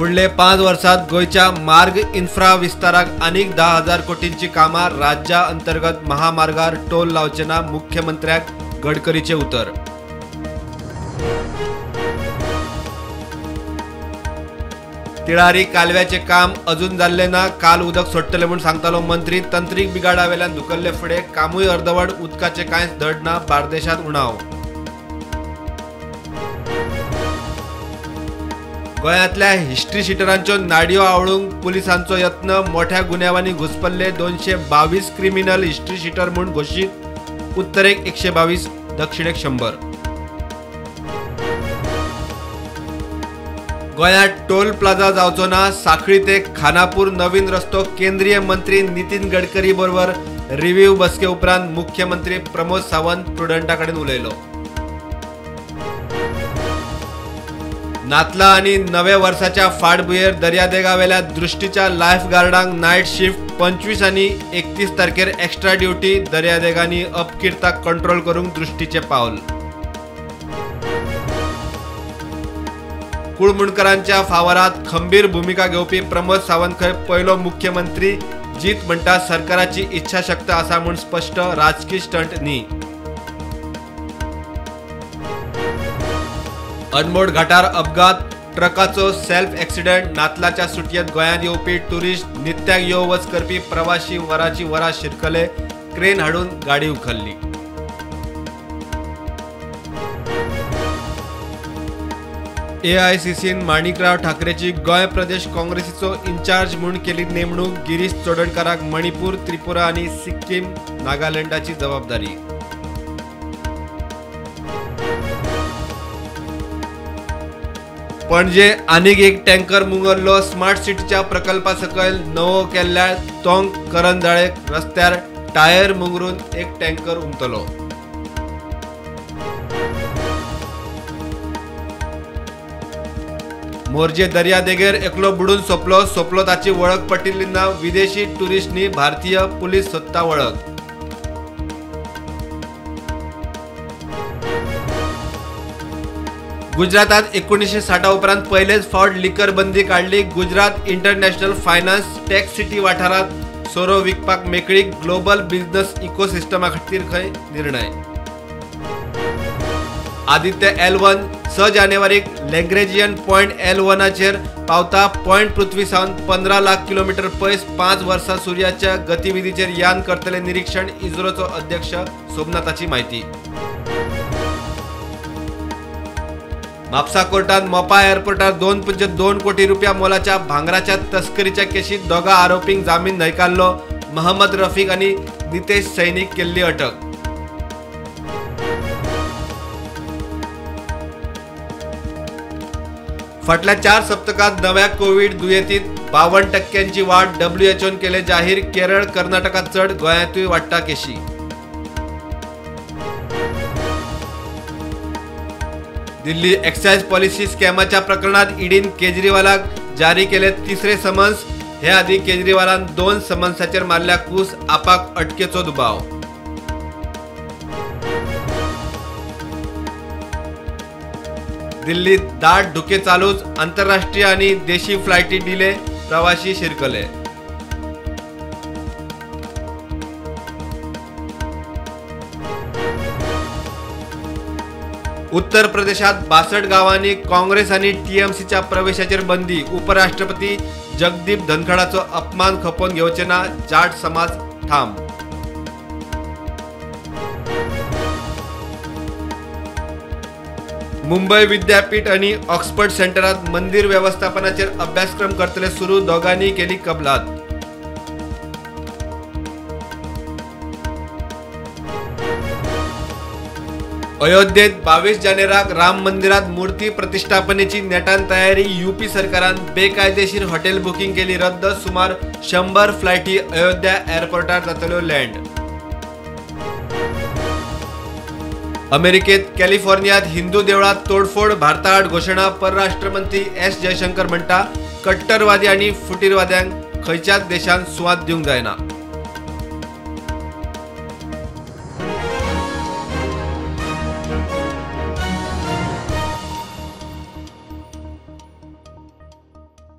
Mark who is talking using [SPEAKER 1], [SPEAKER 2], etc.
[SPEAKER 1] फुडले 5 वर्षात गोयच्या मार्ग इन्फ्रा विस्ताराक आनीक 10,000 कोटींची कामां राज्या अंतर्गत महामार्गार टोल लावचे ना, मुख्यमंत्र्याक गडकरीचे उतर। तिळारी कालव्याचे काम अजून जाल्ले ना, काल उदक सोडटले म्हणून सांगतालो मंत्री। तंत्रीक बिगाडा वेल्यान धुकल्ले फुडे, कामूय अर्दवट, उदकाचे कांयच धड ना, बार्देशांत उणाव। गोंयांतल्या हिस्ट्री शिटरांच्यो नाडयो आवळूंक पुलिसांचो यत्न, मोठ्या गुन्यांवांनी घुसपल्ले 222 क्रिमिनल हिस्ट्री शिटर म्हूण घोशीत। उत्तरेक 122, दक्षिणेक 100। गोंयांत टोल प्लाझा जावचो ना, साखळी ते खानापूर नवीन रस्तो केंद्रीय मंत्री नितीन गडकरी बरोबर रिव्ह्यू बसके उपरांत मुख्यमंत्री प्रमोद सावंत प्रुडंटा कडेन उलयलो। नातला आनी नवे वर्साच्या फाटभुंयेर दर्यादेगा वेल्या दृष्टीच्या लायफ गार्डांक नायट शिफ्ट 25 आनी 31 तारखेर एक्स्ट्रा ड्युटी। दर्यादेगांनी अपकिर्ताक कंट्रोल करूंक दृष्टीचे पावल। कुळमुणकरांच्या फावरात खंबीर भूमिका घेवपी प्रमोद सावंत खंय पयलो मुख्यमंत्री। जीत म्हणटा सरकाराची इच्छाशक्त आसा म्हूण स्पष्ट, राजकीय स्टंट न्ही। अनमोड घाटार अपघात, ट्रकाचो सेल्फ एक्सिडेंट। नातलाच्या सुटयेंत गोंयांत येवपी टुरिस्ट नित्याक यो वच करपी प्रवासी वरांची वरां शिरकले, क्रेन हाडून गाडी उखल्ली। AICCन माणिकराव ठाकरेची गोंय प्रदेश काँग्रेसीचो इन्चार्ज म्हूण केली नेमणूक। गिरीश चोडणकाराक मणिपूर, त्रिपुरा आनी सिक्कीम, नागालँडाची जबाबदारी। पणजे आनीक एक टँकर मुंगरलो। स्मार्ट सिटीच्या प्रकल्पा सकयल नवो केल्ल्या तोंक करंजाळे रस्त्यार टायर मुंगरून एक टँकर उमटलो। मोर्जे दर्यादेगेर एकलो बुडून सोपलो ताची वळख पटिल्ली ना। विदेशी टुरिस्टनी भारतीय पुलीस सोदता वळख। गुजरातात 1960 उपरांत पयलेच फावट लिकर बंदी काढली। Gujarat international finance tax city वाठारात सोरो विकपाक मेकळीक। ग्लोबल बिझनेस इकोसिस्टमा खातीर खंय निर्णय। आदित्य L1 6 जानेवारीक लॅग्रेंजियन पॉयंट L1चेर पावता। पॉयंट पृथ्वी सावन 15 लाख किलोमीटर पयस 5 वर्सां सूर्याच्या गतिविधीचेर यान करतले निरीक्षण। इस्रोचो अध्यक्ष सोमनाथाची म्हायती। म्हापसा कोर्टान मोपा एअरपोर्टार 2.2 कोटी रुपया मोलाच्या भांगराच्या तस्करीच्या केशीत दोगा आरोपींक जामीन न्हयकारलो। महम्मद रफीक आनी नितेश सैनीक केल्ली अटक। फाटल्या 4 सप्तकात नव्या कोविड दुयेंतीत 52% वाढ। WHOन केले जाहीर। केरळ, कर्नाटकात चढ, गोंयांतूय वाडटा केशी। दिल्ली एक्सायज पॉलिसी स्कॅमाच्या प्रकरणात ईडीन केजरीवालाक जारी केले 3रे समन्स। हे आदी केजरीवालान 2 समन्साचेर मारल्या कूस। आपाक अटकेचो दुबाव। दिल्लीत दाट धुके चालूच। आंतरराष्ट्रीय आनी देशी फ्लायटी डिले, प्रवासी शिरकले। उत्तर प्रदेशात 62 गावांनी काँग्रेस आणि TMCच्या प्रवेशाचेर बंदी। उपराष्ट्रपती जगदीप धनखडाचो अपमान खपोवन घेवचे ना, जाट समाज ठाम। मुंबई विद्यापीठ आणि ऑक्सफर्ड सेंटरात मंदिर व्यवस्थापनाचेर अभ्यासक्रम करतले सुरू। दोगांनी केली कबलात। अयोध्येत 22 जानेराक राम मंदिरात मूर्ती प्रतिष्ठापनेची नेटान तयारी। UP सरकारान बेकायदेशीर हॉटेल बुकिंग केली रद्द। सुमार 100 फ्लायटी अयोध्या एअरपोर्टार जातल्यो लँड। अमेरिकेत कॅलिफोर्नियात हिंदू देवळात तोडफोड, भारताआड घोषणा। परराष्ट्र मंत्री S. जयशंकर म्हणटा कट्टरवादी आणि फुटीरवाद्यांक खंयच्याच देशान सुवात दिवंक जायना।